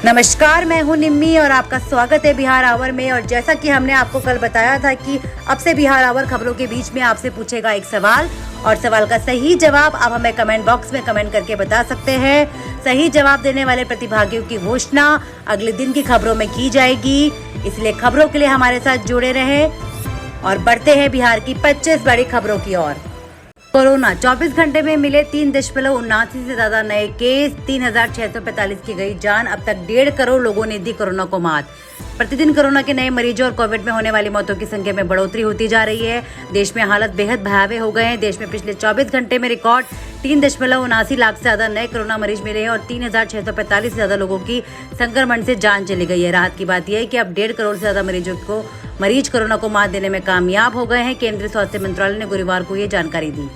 नमस्कार, मैं हूं निम्मी और आपका स्वागत है बिहार आवर में। और जैसा कि हमने आपको कल बताया था कि अब से बिहार आवर खबरों के बीच में आपसे पूछेगा एक सवाल और सवाल का सही जवाब आप हमें कमेंट बॉक्स में कमेंट करके बता सकते हैं। सही जवाब देने वाले प्रतिभागियों की घोषणा अगले दिन की खबरों में की जाएगी, इसलिए खबरों के लिए हमारे साथ जुड़े रहें और बढ़ते हैं बिहार की 25 बड़ी खबरों की ओर। कोरोना 24 घंटे में मिले 3.79 से ज्यादा नए केस, 3,645 की गई जान। अब तक 1.5 करोड़ लोगों ने दी कोरोना को मात। प्रतिदिन कोरोना के नए मरीजों और कोविड में होने वाली मौतों की संख्या में बढ़ोतरी होती जा रही है। देश में हालत बेहद भयावह हो गए हैं। देश में पिछले 24 घंटे में रिकॉर्ड 3.79 लाख से ज्यादा नए कोरोना मरीज मिले हैं और 3,645 से ज्यादा लोगों की संक्रमण से जान चली गई है। राहत की बात यह है कि अब 1.5 करोड़ से ज्यादा मरीज कोरोना को मात देने में कामयाब हो गए हैं। केंद्रीय स्वास्थ्य मंत्रालय ने गुरुवार को ये जानकारी दी।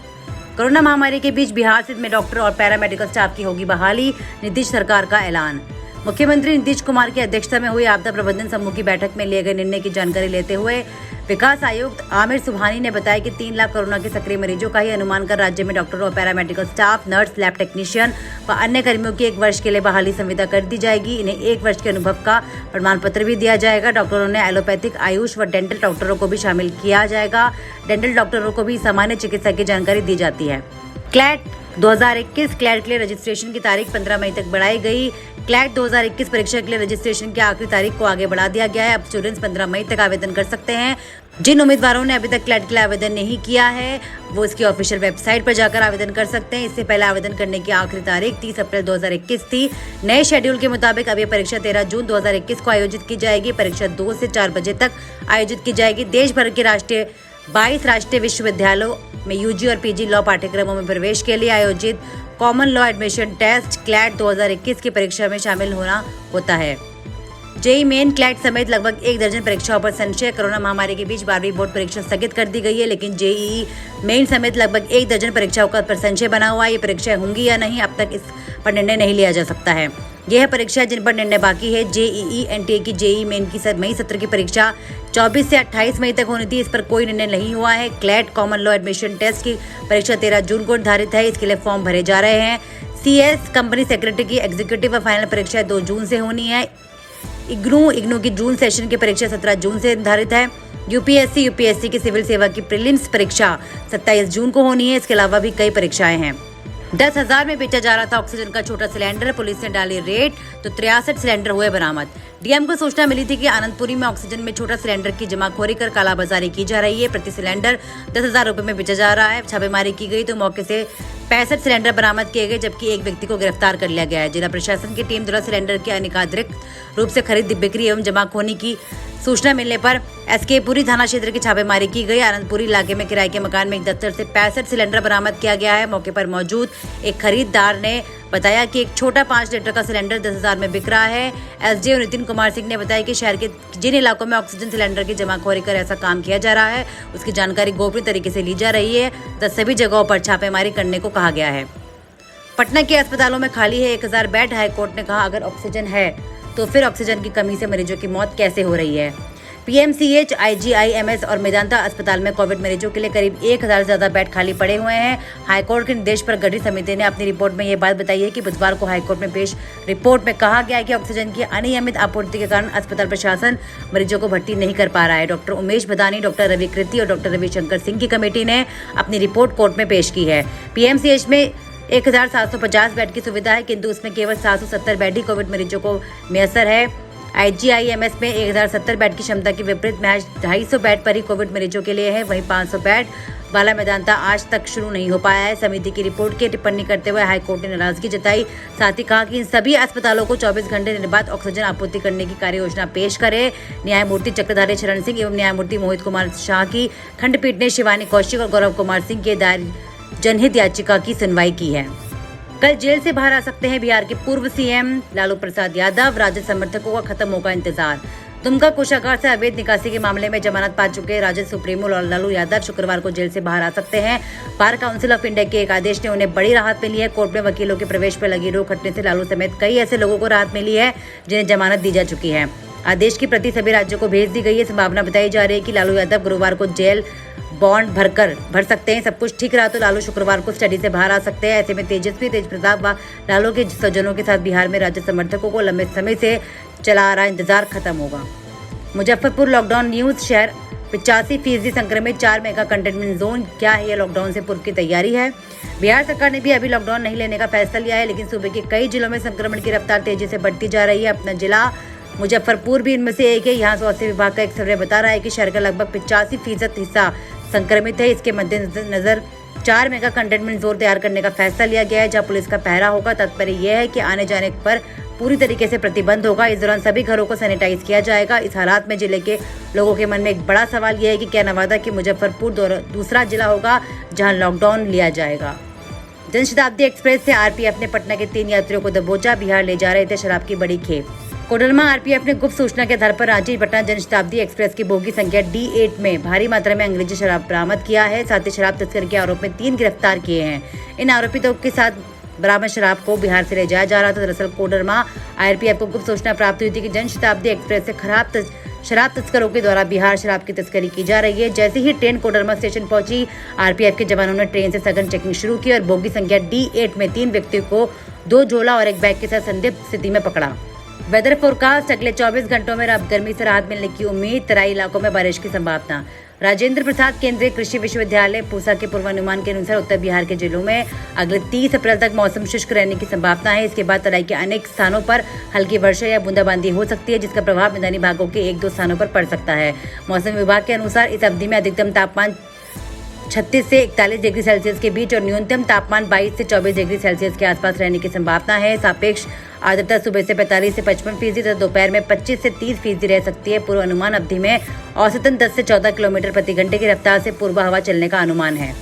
कोरोना महामारी के बीच बिहार स्थित में डॉक्टर और पैरामेडिकल स्टाफ की होगी बहाली, नीतीश सरकार का ऐलान। मुख्यमंत्री नीतीश कुमार की अध्यक्षता में हुई आपदा प्रबंधन समूह की बैठक में लिए गए निर्णय की जानकारी लेते हुए विकास आयुक्त आमिर सुबहानी ने बताया कि 3 लाख कोरोना के सक्रिय मरीजों का ही अनुमान कर राज्य में डॉक्टरों और paramedical staff, nurse, lab technician व अन्य कर्मियों की 1 वर्ष के लिए बहाली संविदा कर दी जाएगी। इन्हें 1 वर्ष के अनुभव का प्रमाण पत्र भी दिया जाएगा। डॉक्टरों ने एलोपैथिक, आयुष व डेंटल डॉक्टरों को भी शामिल किया जाएगा। डेंटल डॉक्टरों को भी सामान्य चिकित्सा की जानकारी दी जाती है। क्लैट 2021 क्लैट के लिए रजिस्ट्रेशन की तारीख 15 मई तक बढ़ाई गई। क्लैट 2021 परीक्षा के लिए रजिस्ट्रेशन की आखिरी तारीख को आगे बढ़ा दिया गया है। अब स्टूडेंट्स 15 मई तक आवेदन कर सकते हैं। जिन उम्मीदवारों ने अभी तक क्लैट के लिए आवेदन नहीं किया है वो इसकी ऑफिशियल वेबसाइट पर जाकर आवेदन कर सकते हैं। इससे पहले आवेदन करने की आखिरी तारीख 30 अप्रैल 2021 थी। नए शेड्यूल के मुताबिक अब ये परीक्षा 13 जून 2021 को आयोजित की जाएगी। परीक्षा 2 से 4 बजे तक आयोजित की जाएगी। देश भर के 22 राष्ट्रीय विश्वविद्यालयों में यूजी और पीजी लॉ पाठ्यक्रमों में प्रवेश के लिए आयोजित common law admission test CLAT 2021 की परीक्षा में शामिल होना होता है। जेई मेन, क्लैट समेत लगभग 1 दर्जन परीक्षाओं पर संशय। कोरोना महामारी के बीच 12वीं बोर्ड परीक्षा स्थगित कर दी गई है, लेकिन जेईई मेन समेत लगभग 1 दर्जन परीक्षाओं पर संशय बना हुआ है। ये परीक्षाएं होंगी या नहीं, अब तक इस पर निर्णय नहीं लिया जा सकता है। यह है परीक्षा जिन पर निर्णय बाकी है। जेईई एनटीए की जेईई मेन की मई सत्र की परीक्षा 24 से 28 मई तक होनी थी। इस पर कोई निर्णय नहीं हुआ है। CLAT common law admission test की परीक्षा 13 जून को निर्धारित है। इसके लिए फॉर्म भरे जा रहे हैं। सीएस कंपनी सेक्रेटरी की एग्जीक्यूटिव व फाइनल परीक्षा 2 जून से होनी है। इग्नू की जून सेशन की परीक्षा 17 जून से निर्धारित है। यूपीएससी की सिविल सेवा की प्रीलिम्स परीक्षा 27 जून को होनी है। इसके अलावा भी कई परीक्षाएं हैं। 10,000 में बेचा जा रहा था ऑक्सीजन का छोटा सिलेंडर, पुलिस ने डाली रेड तो 63 सिलेंडर हुए बरामद। डीएम को सूचना मिली थी कि आनंदपुरी में ऑक्सीजन में छोटा सिलेंडर की जमाखोरी कर कालाबाजारी की जा रही है। प्रति सिलेंडर 10,000 रुपए में बेचा जा रहा है। छापेमारी की गई तो मौके से 65 सिलेंडर बरामद किए गए, जबकि एक व्यक्ति को गिरफ्तार कर लिया गया है। जिला प्रशासन की टीम द्वारा सिलेंडर की अनिकाधिकृत रूप से खरीद, बिक्री एवं जमाखोरी की सूचना मिलने पर एसकेपुरी थाना क्षेत्र की छापेमारी की गई। आनंदपुरी इलाके में किराए के मकान में एक दफ्तर से 65 सिलेंडर बरामद किया गया है। मौके पर मौजूद एक खरीदार ने बताया कि एक छोटा 5 लीटर का सिलेंडर 10,000 में बिक रहा है। एसडीओ नितिन कुमार सिंह ने बताया कि शहर के जिन इलाकों में ऑक्सीजन सिलेंडर की जमाखोरी कर ऐसा काम किया जा रहा है उसकी जानकारी गोपनीय तरीके से ली जा रही है, तो सभी जगहों पर छापेमारी करने को कहा गया है। पटना के अस्पतालों में खाली है 1,000 बेड। हाईकोर्ट ने कहा अगर ऑक्सीजन है तो फिर ऑक्सीजन की कमी से मरीजों की मौत कैसे हो रही है। पीएमसीएच, आईजीआईएमएस और मेदांता अस्पताल में कोविड मरीजों के लिए करीब 1,000 से ज्यादा बेड खाली पड़े हुए हैं। हाईकोर्ट के निर्देश पर गठित समिति ने अपनी रिपोर्ट में ये बात बताई है कि बुधवार को हाईकोर्ट में पेश रिपोर्ट में कहा गया है कि ऑक्सीजन की अनियमित आपूर्ति के कारण अस्पताल प्रशासन मरीजों को भर्ती नहीं कर पा रहा है। डॉक्टर उमेश भदानी, डॉक्टर रवि कृति और डॉक्टर रविशंकर सिंह की कमेटी ने अपनी रिपोर्ट कोर्ट में पेश की है। पीएमसीएच में 1,750 बेड की सुविधा है, किंतु उसमें केवल 770 बेड ही कोविड मरीजों को मैसर है। आईजीआईएमएस में 1,070 बेड की क्षमता के विपरीत महज 250 बेड पर ही कोविड मरीजों के लिए है। वहीं 500 बेड वाला मेदांता आज तक शुरू नहीं हो पाया है। समिति की रिपोर्ट की टिप्पणी करते हुए हाईकोर्ट ने नाराजगी जताई। साथ ही कहा कि इन सभी अस्पतालों को 24 घंटे निर्बाध ऑक्सीजन आपूर्ति करने की कार्य योजना पेश करे। न्यायमूर्ति चक्रधारी शरण सिंह एवं न्यायमूर्ति मोहित कुमार शाह की खंडपीठ ने शिवानी कौशिक और गौरव कुमार सिंह के दायर जनहित याचिका की सुनवाई की है। कल जेल से बाहर आ सकते हैं बिहार के पूर्व सीएम लालू प्रसाद यादव। राजद समर्थकों का खत्म होगा इंतजार। दुमका कोषागार से अवैध निकासी के मामले में जमानत पा चुके राजद सुप्रीमो लालू यादव शुक्रवार को जेल से बाहर आ सकते हैं। बार काउंसिल ऑफ इंडिया के एक आदेश ने उन्हें बड़ी राहत मिली है। कोर्ट में वकीलों के प्रवेश पर लगी रोक हटने से लालू समेत कई ऐसे लोगों को राहत मिली है जिन्हें जमानत दी जा चुकी है। आदेश की प्रति सभी राज्यों को भेज दी गई है। संभावना बताई जा रही है कि लालू यादव गुरुवार को जेल बॉन्ड भर सकते हैं। सब कुछ ठीक रहा तो लालू शुक्रवार को स्टडी से बाहर आ सकते हैं। ऐसे में तेजस्वी तेजप्रताप व लालू के स्वजनों के साथ बिहार में राज्य समर्थकों को लंबे समय से चला आ रहा इंतजार खत्म होगा। मुजफ्फरपुर लॉकडाउन न्यूज, शहर 85% संक्रमित, 4 मेगा कंटेनमेंट जोन। क्या है ये लॉकडाउन से पूर्व की तैयारी है? बिहार सरकार ने भी अभी लॉकडाउन नहीं लेने का फैसला लिया है, लेकिन सूबे के कई जिलों में संक्रमण की रफ्तार तेजी से बढ़ती जा रही है। अपना जिला मुजफ्फरपुर भी इनमें से एक है। यहाँ स्वास्थ्य विभाग का एक सर्वे बता रहा है कि शहर का लगभग 85% हिस्सा संक्रमित है। इसके मद्देनजर 4 मेगा कंटेनमेंट जोन तैयार करने का फैसला लिया गया है, जहाँ पुलिस का पहरा होगा। तात्पर्य यह है कि आने जाने पर पूरी तरीके से प्रतिबंध होगा। इस दौरान सभी घरों को सैनिटाइज किया जाएगा। इस हालात में जिले के लोगों के मन में एक बड़ा सवाल यह है कि क्या नवादा की मुजफ्फरपुर दूसरा जिला होगा जहां लॉकडाउन लिया जाएगा। जनशताब्दी एक्सप्रेस से आरपीएफ ने पटना के 3 यात्रियों को दबोचा। बिहार ले जा रहे थे शराब की बड़ी खेप। कोडरमा आरपीएफ ने गुप्त सूचना के आधार पर रांची पटना जनशताब्दी एक्सप्रेस की बोगी संख्या D8 में भारी मात्रा में अंग्रेजी शराब बरामद किया है। साथ ही शराब तस्करी के आरोप में 3 गिरफ्तार किए हैं। इन आरोपितों के साथ बरामद शराब को बिहार से ले जाया जा रहा था। दरअसल कोडरमा आरपीएफ को गुप्त सूचना प्राप्त हुई थी कि जनशताब्दी एक्सप्रेस से शराब तस्करों के द्वारा बिहार शराब की तस्करी की जा रही है। जैसे ही ट्रेन कोडरमा स्टेशन पहुंची, आरपीएफ के जवानों ने ट्रेन से सघन चेकिंग शुरू की और बोगी संख्या D8 में 3 व्यक्तियों को 2 झोला और एक बैग के साथ संदिग्ध स्थिति में पकड़ा। वेदर फोरकास्ट, अगले 24 घंटों में अब गर्मी से राहत मिलने की उम्मीद, तराई इलाकों में बारिश की संभावना। राजेंद्र प्रसाद केंद्रीय कृषि विश्वविद्यालय पूसा के पूर्वानुमान के अनुसार उत्तर बिहार के जिलों में अगले 30 अप्रैल तक मौसम शुष्क रहने की संभावना है। इसके बाद तराई के अनेक स्थानों पर हल्की वर्षा या बूंदाबांदी हो सकती है, जिसका प्रभाव मैदानी भागों के 1-2 स्थानों पर पड़ सकता है। मौसम विभाग के अनुसार इस अवधि में अधिकतम तापमान 36 से 41 डिग्री सेल्सियस के बीच और न्यूनतम तापमान 22 से 24 डिग्री सेल्सियस के आसपास रहने की संभावना है। सापेक्ष आर्द्रता सुबह से 45 से 55% तथा दोपहर में 25 से 30% रह सकती है। पूर्व अनुमान अवधि में औसतन 10 से 14 किलोमीटर प्रति घंटे की रफ्तार से पूर्व हवा चलने का अनुमान है।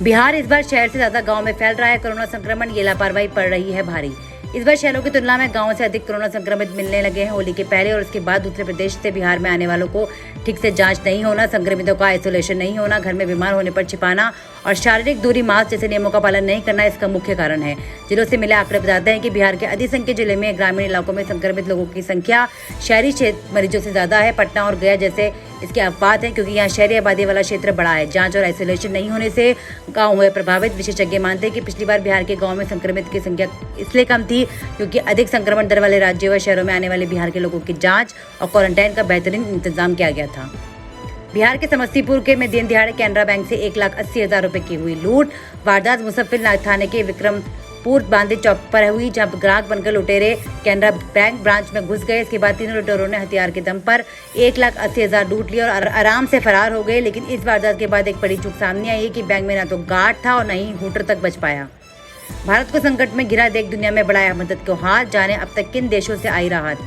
बिहार इस बार शहर से ज्यादा गांव में फैल रहा है कोरोना संक्रमण, ये लापरवाही पड़ रही है भारी। इस बार शहरों की तुलना में गांवों से अधिक कोरोना संक्रमित मिलने लगे हैं। होली के पहले और उसके बाद दूसरे प्रदेश से बिहार में आने वालों को ठीक से जांच नहीं होना, संक्रमितों का आइसोलेशन नहीं होना, घर में बीमार होने पर छिपाना और शारीरिक दूरी, मास्क जैसे नियमों का पालन नहीं करना इसका मुख्य कारण है। जिलों से मिले आंकड़े बताते हैं कि बिहार के अधिसंख्य जिले में ग्रामीण इलाकों में संक्रमित लोगों की संख्या शहरी क्षेत्र मरीजों से ज्यादा है। पटना और गया जैसे इसके अपवाद हैं, क्योंकि यहाँ शहरी आबादी वाला क्षेत्र बड़ा है। जांच और आइसोलेशन नहीं होने से गाँव हुए प्रभावित। विशेषज्ञ मानते हैं कि पिछली बार बिहार के गाँव में संक्रमित की संख्या इसलिए कम थी क्योंकि अधिक संक्रमण दर वाले राज्यों व शहरों में आने वाले बिहार के लोगों की जांच और क्वारंटाइन का बेहतरीन इंतजाम किया गया था। बिहार के समस्तीपुर के में दिन दिहाड़े कैनरा बैंक से 1,80,000 रुपए की हुई लूट। वारदात मुजफ्फरपुर थाने के विक्रमपुर बांदे चौक पर हुई, जहां ग्राहक बनकर लुटेरे कैनरा बैंक ब्रांच में घुस गए। इसके बाद तीनों लुटेरों ने हथियार के दम पर 1,80,000 लूट लिया और आराम से फरार हो गए। लेकिन इस वारदात के बाद एक बड़ी चूक सामने आई है कि बैंक में न तो गार्ड था और न ही हूटर तक बच पाया। भारत को संकट में घिरा देख दुनिया में बढ़ाया मदद को हाथ, जाने अब तक किन देशों से आई राहत।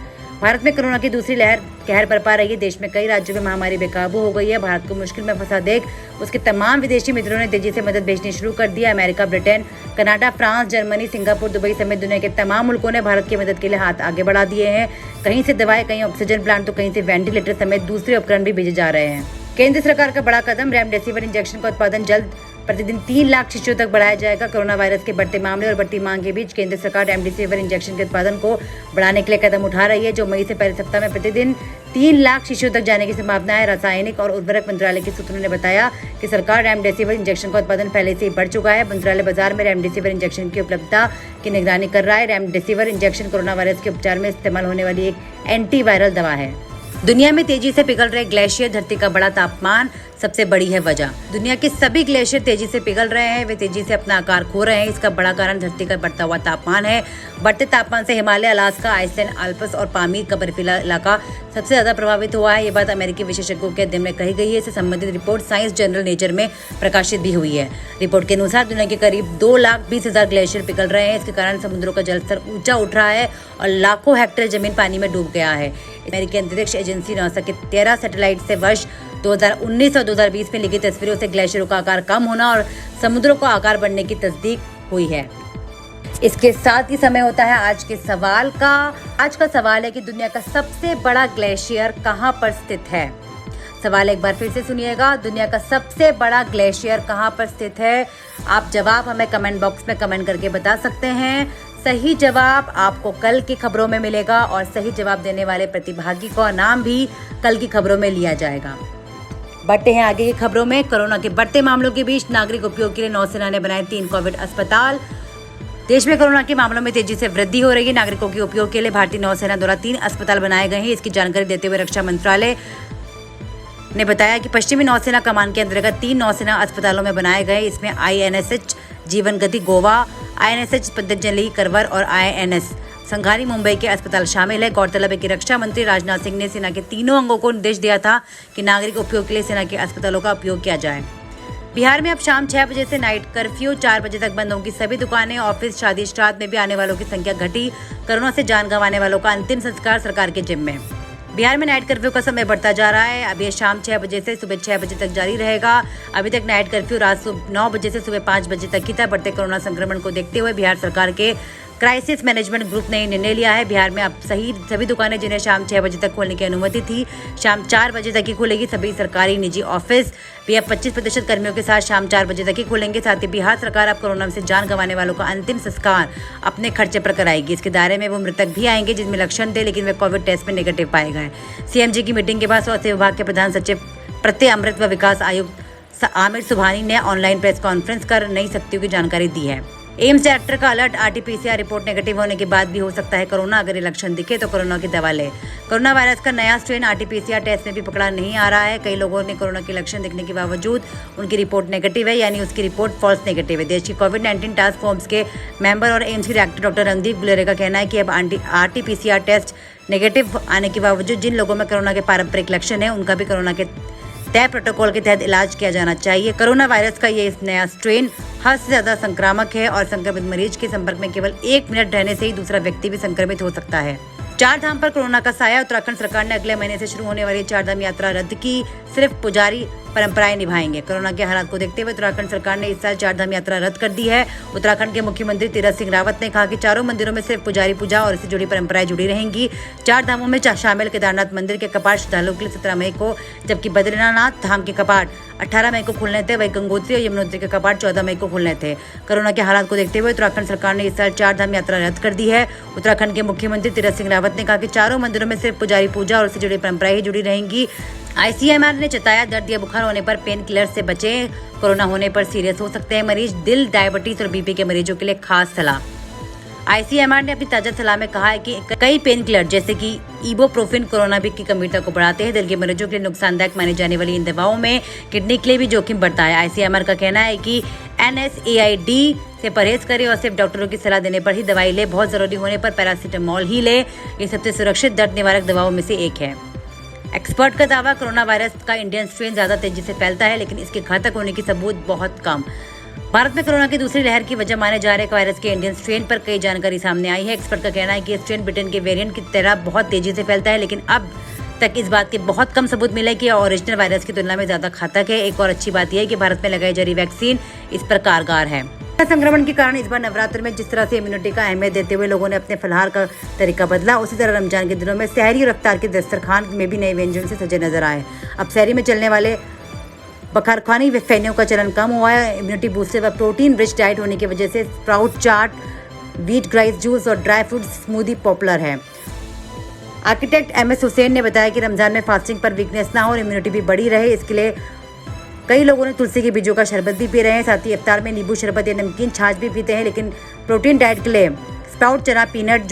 भारत में कोरोना की दूसरी लहर कहर बरपा रही है। देश में कई राज्यों में महामारी बेकाबू हो गई है। भारत को मुश्किल में फंसा देख उसके तमाम विदेशी मित्रों ने तेजी से मदद भेजनी शुरू कर दिया। America, Britain, Canada, France, Germany, Singapore, Dubai समेत दुनिया के तमाम मुल्कों ने भारत की मदद के लिए हाथ आगे बढ़ा दिए हैं। कहीं से दवाएं, कहीं ऑक्सीजन प्लांट तो कहीं से वेंटिलेटर समेत दूसरे उपकरण भी भेजे जा रहे हैं। केंद्र सरकार का बड़ा कदम, रेमडेसिविर इंजेक्शन का उत्पादन जल्द प्रतिदिन 3 लाख शीशियों तक बढ़ाया जाएगा। कोरोना वायरस के बढ़ते मामले और बढ़ती मांग के बीच केंद्र सरकार रेमडेसिविर इंजेक्शन के उत्पादन को बढ़ाने के लिए कदम उठा रही है, जो मई से पहले सप्ताह में प्रतिदिन 3 लाख शीशियों तक जाने की संभावना है। रासायनिक और उर्वरक मंत्रालय के सूत्रों ने बताया कि सरकार रेमडेसिविर इंजेक्शन का उत्पादन पहले से ही बढ़ चुका है। मंत्रालय बाजार में रेमडेसिविर इंजेक्शन की उपलब्धता की निगरानी कर रहा है। रेमडेसिविर इंजेक्शन कोरोना वायरस के उपचार में इस्तेमाल होने वाली एक एंटीवायरल दवा है। दुनिया में तेजी से पिघल रहे ग्लेशियर, धरती का बड़ा तापमान सबसे बड़ी है वजह। दुनिया के सभी ग्लेशियर तेजी से पिघल रहे हैं, वे तेजी से अपना आकार खो रहे हैं। इसका बड़ा कारण धरती का बढ़ता हुआ तापमान है। बढ़ते तापमान से हिमालय, अलास्का, आइसलैंड, आल्प्स और पामीर का बर्फीला इलाका सबसे ज्यादा प्रभावित हुआ है। ये बात अमेरिकी विशेषज्ञों के अध्ययन में कही गई है। इससे संबंधित रिपोर्ट साइंस जर्नल नेचर में प्रकाशित भी हुई है। रिपोर्ट के अनुसार दुनिया के करीब 2,20,000 ग्लेशियर पिघल रहे हैं। इसके कारण समुद्रों का जलस्तर ऊंचा उठ रहा है और लाखों हेक्टेयर जमीन पानी में डूब गया है। अमेरिकी अंतरिक्ष एजेंसी नासा के 13 सैटेलाइट से वर्ष 2019 और 2020 में ली गई तस्वीरों से ग्लेशियरों का आकार कम होना और समुद्रों का आकार बढ़ने की तस्दीक हुई है। इसके साथ ही समय होता है आज के सवाल का। आज का सवाल है कि दुनिया का सबसे बड़ा ग्लेशियर कहां पर स्थित है। सवाल एक बार फिर से सुनिएगा, दुनिया का सबसे बड़ा ग्लेशियर कहां पर स्थित है। आप जवाब हमें कमेंट बॉक्स में कमेंट करके बता सकते हैं। सही जवाब आपको कल की खबरों में मिलेगा और सही जवाब देने वाले प्रतिभागी का नाम भी कल की खबरों में लिया जाएगा। बढ़ते हैं आगे की खबरों में। कोरोना के बढ़ते मामलों के बीच नागरिक उपयोग के लिए नौसेना ने बनाए 3 कोविड अस्पताल। देश में कोरोना के मामलों में तेजी से वृद्धि हो रही है। नागरिकों के उपयोग के लिए भारतीय नौसेना द्वारा 3 अस्पताल बनाए गए हैं। इसकी जानकारी देते हुए रक्षा मंत्रालय ने बताया कि पश्चिमी नौसेना कमान के अंतर्गत 3 नौसेना अस्पतालों में बनाए गए। इसमें INSH जीवन गति गोवा, INSH पतंजलि करवर और INS संघारी मुंबई के अस्पताल शामिल है। गौरतलब है कि रक्षा मंत्री राजनाथ सिंह ने सेना के तीनों अंगों को निर्देश दिया था कि नागरिक उपयोग के लिए सेना के अस्पतालों का उपयोग किया जाए। बिहार में अब शाम 6 बजे से नाइट कर्फ्यू, 4 बजे तक बंद होंगी सभी दुकानें, ऑफिस, शादी, श्राद्ध में भी आने वालों की संख्या घटी। कोरोना से जान गंवाने वालों का अंतिम संस्कार सरकार के जिम्मे। बिहार में नाइट कर्फ्यू का समय बढ़ता जा रहा है। अब ये शाम 6 बजे से सुबह 6 बजे तक जारी रहेगा। अभी तक नाइट कर्फ्यू रात 9 बजे से सुबह 5 बजे तक ही था। बढ़ते कोरोना संक्रमण को देखते हुए बिहार सरकार के क्राइसिस मैनेजमेंट ग्रुप ने निर्णय लिया है। बिहार में अब सभी दुकानें जिन्हें शाम 6 बजे तक खोलने की अनुमति थी, शाम 4 बजे तक ही खुलेगी। सभी सरकारी निजी ऑफिस भी अब 25% कर्मियों के साथ शाम 4 बजे तक ही खुलेंगे। साथ ही बिहार सरकार अब कोरोना से जान गंवाने वालों का अंतिम संस्कार अपने खर्चे पर कराएगी। इसके दायरे में वो मृतक भी आएंगे जिनमें लक्षण थे लेकिन वे कोविड टेस्ट में नेगेटिव पाए गए। CMG की मीटिंग के बाद स्वास्थ्य विभाग के प्रधान सचिव प्रत्यय अमृत व विकास आयुक्त आमिर सुबहानी ने ऑनलाइन प्रेस कॉन्फ्रेंस कर नई सख्तियों की जानकारी दी है। एम्स डायरेक्टर का अलर्ट, RT-PCR रिपोर्ट नेगेटिव होने के बाद भी हो सकता है कोरोना। अगर ये लक्षण दिखे तो कोरोना की दवा ले। कोरोना वायरस का नया स्ट्रेन RT-PCR टेस्ट में भी पकड़ा नहीं आ रहा है। कई लोगों ने कोरोना के लक्षण दिखने के बावजूद उनकी रिपोर्ट नेगेटिव है, यानी उसकी रिपोर्ट फॉल्स नेगेटिव है। देश की कोविड-19 टास्क फोर्स के मेंबर और एम्स के डायरेक्टर डॉक्टर रणदीप गुलेरिया का कहना है कि अब RT-PCR टेस्ट नेगेटिव आने के बावजूद जिन लोगों में कोरोना के पारंपरिक लक्षण है उनका भी कोरोना के तय प्रोटोकॉल के तहत इलाज किया जाना चाहिए। कोरोना वायरस का ये नया स्ट्रेन हद से ज्यादा संक्रामक है और संक्रमित मरीज के संपर्क में केवल 1 मिनट रहने से ही दूसरा व्यक्ति भी संक्रमित हो सकता है। 4 धाम पर कोरोना का साया। उत्तराखंड सरकार ने अगले महीने से शुरू होने वाली 4 धाम यात्रा रद्द की। सिर्फ पुजारी परंपराएं निभाएंगे। कोरोना के हालात को देखते हुए उत्तराखंड सरकार ने इस साल 4 धाम यात्रा रद्द कर दी है। उत्तराखंड के मुख्यमंत्री तीरथ सिंह रावत ने कहा कि चारों मंदिरों में सिर्फ पुजारी पूजा और इससे जुड़ी परंपराएं जुड़ी रहेंगी। 4 धामों में शामिल केदारनाथ मंदिर के कपाट श्रद्धालुओं के लिए 17 मई को, जबकि बद्रीनाथ धाम के कपाट 18 मई को खुलने थे। वहीं गंगोत्री और यमुनोत्री के कपाट 14 मई को खुलने थे। कोरोना के हालात को देखते हुए उत्तराखंड सरकार ने इस साल 4 धाम यात्रा रद्द कर दी है। उत्तराखंड के मुख्यमंत्री तीरथ सिंह रावत ने कहा कि चारों मंदिरों में सिर्फ पुजारी पूजा और इससे जुड़ी परंपराएं ही जुड़ी रहेंगी। ICMR ने चेताया, दर्द या बुखार होने पर पेन किलर से बचें। कोरोना होने पर सीरियस हो सकते हैं मरीज। दिल, डायबिटीज और BP के मरीजों के लिए खास सलाह। ICMR ने अपनी ताजा सलाह में कहा है कि कई पेन किलर जैसे कि इबोप्रोफेन कोरोना की गंभीरता को बढ़ाते हैं। दिल के मरीजों के लिए नुकसानदायक मानी जाने वाली इन दवाओं में किडनी के लिए भी जोखिम बढ़ता है। ICMR का कहना है कि NSAID से परहेज करें और सिर्फ डॉक्टरों की सलाह देने पर ही दवाई ले। बहुत जरूरी होने पर पैरासीटामोल ही ले। ये सबसे सुरक्षित दर्द निवारक दवाओं में से एक है। एक्सपर्ट का दावा, कोरोना वायरस का इंडियन स्ट्रेन ज्यादा तेजी से फैलता है लेकिन इसके घातक होने की सबूत बहुत कम। भारत में कोरोना की दूसरी लहर की वजह माने जा रहे वायरस के इंडियन स्ट्रेन पर कई जानकारी सामने आई है। एक्सपर्ट का कहना है कि स्ट्रेन ब्रिटेन के वेरिएंट की तरह बहुत तेजी से फैलता है लेकिन अब तक इस बात के बहुत कम सबूत मिले कि ओरिजिनल वायरस की तुलना में ज्यादा घातक है। एक और अच्छी बात यह है कि भारत में लगाई जा रही वैक्सीन इस पर कारगर है। संक्रमण के कारण इस बार नवरात्र में जिस तरह से इम्यूनिटी का अहमियत देते हुए लोगों ने अपने फलाहार का तरीका बदला, उसी तरह रमजान के दिनों में सहरी और इफ्तार के दस्तरखान में भी नए व्यंजन से सजे नजर आए। अब सहरी में चलने वाले बखारखानी फैनियों का चलन कम हुआ है। इम्यूनिटी बूस्टर व प्रोटीन रिच डाइट होने की वजह से स्प्राउट चाट, व्हीट राइस जूस और ड्राई फ्रूट स्मूदी पॉपुलर है। आर्किटेक्ट MS हुसैन ने बताया कि रमजान में फास्टिंग पर वीकनेस ना हो और इम्यूनिटी भी बढ़ी रहे, इसके लिए कई लोगों ने तुलसी के बीजों का शरबत भी पी रहे हैं। साथ ही इफ्तार में नींबू शरबत या नमकीन छाछ भी पीते हैं। लेकिन प्रोटीन डाइट के लिए स्प्राउट, चना, पीनट,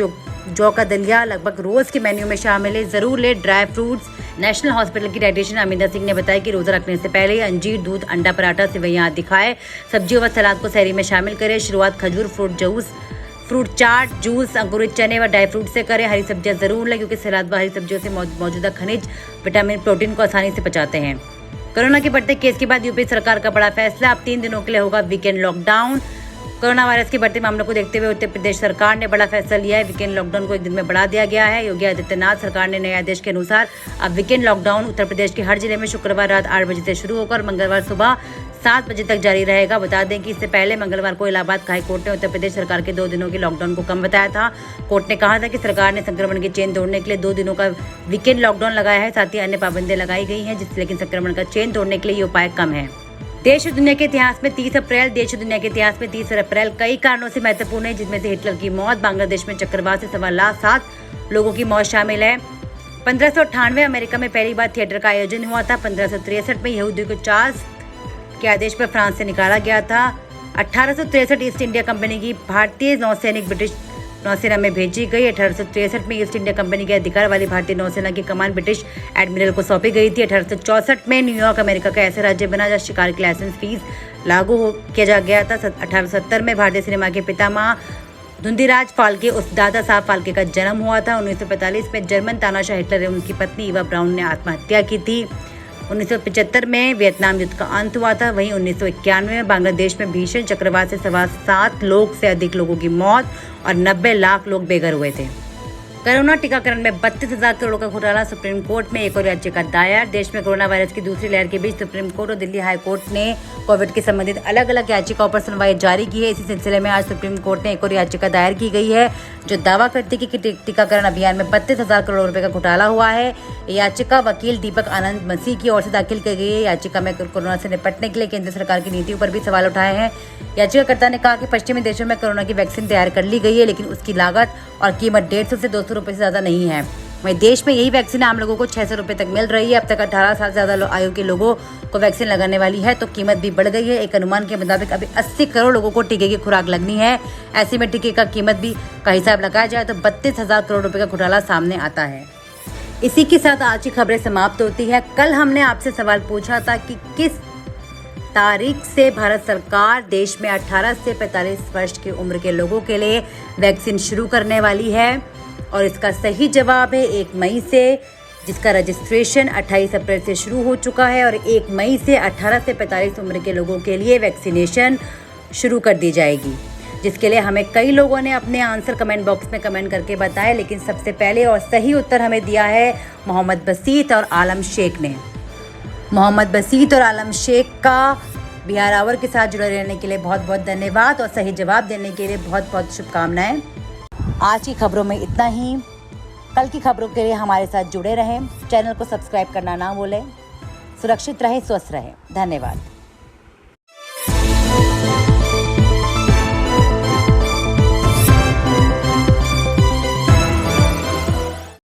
जौ का दलिया लगभग रोज के मेन्यू में शामिल है। जरूर ले ड्राई फ्रूट्स। नेशनल हॉस्पिटल की डाइटिशियन अमिंदा सिंह ने बताया कि रोजा रखने से पहले अंजीर, दूध, अंडा, पराठा, सेवइयां आदि खाएं। सब्जियों व सलाद को सहरी में शामिल करें। शुरुआत खजूर, फ्रूट चाट, जूस, अंकुरित चने व ड्राई फ्रूट से करें। हरी सब्जियां जरूर लें क्योंकि सलाद व हरी सब्जियों से मौजूदा खनिज, विटामिन, प्रोटीन को आसानी से पचाते हैं। कोरोना के बढ़ते केस के बाद यूपी सरकार का बड़ा फैसला, अब 3 दिनों के लिए होगा वीकेंड लॉकडाउन। कोरोना वायरस के बढ़ते मामलों को देखते हुए उत्तर प्रदेश सरकार ने बड़ा फैसला लिया है। वीकेंड लॉकडाउन को 1 दिन में बढ़ा दिया गया है। योगी आदित्यनाथ सरकार ने नए आदेश के अनुसार अब वीकेंड लॉकडाउन उत्तर प्रदेश के हर जिले में शुक्रवार रात 8 बजे से शुरू होकर मंगलवार सुबह 7 बजे तक जारी रहेगा। बता दें कि इससे पहले मंगलवार को इलाहाबाद हाई कोर्ट ने उत्तर प्रदेश सरकार के 2 दिनों के लॉकडाउन को कम बताया था। कोर्ट ने कहा था कि सरकार ने संक्रमण की चेन तोड़ने के लिए 2 दिनों का वीकेंड लॉकडाउन लगाया है। साथ ही अन्य पाबंदियां लगाई गई हैं लेकिन संक्रमण का चेन तोड़ने के लिए ये उपाय कम है। देश और दुनिया के इतिहास में 30 अप्रैल कई कारणों से महत्वपूर्ण है, जिसमें से हिटलर की मौत, बांग्लादेश में चक्रवात से 7.25 लाख लोगों की मौत शामिल है। 1598 अमेरिका में पहली बार थिएटर का आयोजन हुआ था। 1563 में यहूदियों को चार्ल्स के आदेश पर फ्रांस से निकाला गया था। 1863 ईस्ट इंडिया कंपनी की भारतीय नौसैनिक ब्रिटिश नौसेना में भेजी गई। 1863 में ईस्ट इंडिया कंपनी के अधिकार वाली भारतीय नौसेना की कमान ब्रिटिश एडमिरल को सौंपी गई थी। 1864 में न्यूयॉर्क अमेरिका का ऐसा राज्य बना जहाँ शिकार की लाइसेंस फीस लागू किया गया था। 1870 में भारतीय सिनेमा के पितामह धुंधीराज फाल्के उस दादा साहब फाल्के का जन्म हुआ था। 1945 में जर्मन तानाशाह हिटलर एवं उनकी पत्नी ईवा ब्राउन ने आत्महत्या की थी। 1975 में वियतनाम युद्ध का अंत हुआ था। वहीं 1991 में बांग्लादेश में भीषण चक्रवात से सवा 7 लाख से अधिक लोगों की मौत और 90 लाख लोग बेघर हुए थे। कोरोना टीकाकरण में 32,000 करोड़ का घोटाला, सुप्रीम कोर्ट में एक और याचिका दायर। देश में कोरोना वायरस की दूसरी लहर के बीच सुप्रीम कोर्ट और दिल्ली हाई कोर्ट ने कोविड के संबंधित अलग अलग याचिकाओं पर सुनवाई जारी की है। इसी सिलसिले में आज सुप्रीम कोर्ट ने एक और याचिका दायर की गई है जो दावा करती है कि टीकाकरण अभियान में 32,000 करोड़ रुपए का घोटाला हुआ है। याचिका वकील दीपक आनंद मसीह की ओर से दाखिल की गई है। याचिका में कोरोना से निपटने के लिए केंद्र सरकार की नीतियों पर भी सवाल उठाए हैं। याचिकाकर्ता ने कहा कि पश्चिमी देशों में कोरोना की वैक्सीन तैयार कर ली गई है, लेकिन उसकी लागत और कीमत 150 से 200 रुपए से ज्यादा नहीं है। वहीं देश में यही वैक्सीन आम लोगों को 600 रुपए तक मिल रही है। अब तक 18 साल से ज्यादा आयु के लोगों को वैक्सीन लगाने वाली है तो कीमत भी बढ़ गई है। एक अनुमान के मुताबिक अभी 80 करोड़ लोगों को टीके की खुराक लगनी है। ऐसे में टीके का कीमत भी का हिसाब लगाया जाए तो 32,000 करोड़ रुपए का घोटाला सामने आता है। इसी के साथ आज की खबरें समाप्त होती है। कल हमने आपसे सवाल पूछा था कि किस तारीख से भारत सरकार देश में 18 से 45 वर्ष की उम्र के लोगों के लिए वैक्सीन शुरू करने वाली है, और इसका सही जवाब है 1 मई से, जिसका रजिस्ट्रेशन 28 अप्रैल से शुरू हो चुका है और 1 मई से 18 से 45 उम्र के लोगों के लिए वैक्सीनेशन शुरू कर दी जाएगी, जिसके लिए हमें कई लोगों ने अपने आंसर कमेंट बॉक्स में कमेंट करके बताए। लेकिन सबसे पहले और सही उत्तर हमें दिया है मोहम्मद बसीत और आलम शेख ने। मोहम्मद बसीत और आलम शेख का बिहार आवर के साथ जुड़े रहने के लिए बहुत बहुत धन्यवाद और सही जवाब देने के लिए बहुत बहुत शुभकामनाएं। आज की खबरों में इतना ही। कल की खबरों के लिए हमारे साथ जुड़े रहें। चैनल को सब्सक्राइब करना ना भूलें। सुरक्षित रहें, स्वस्थ रहें। धन्यवाद।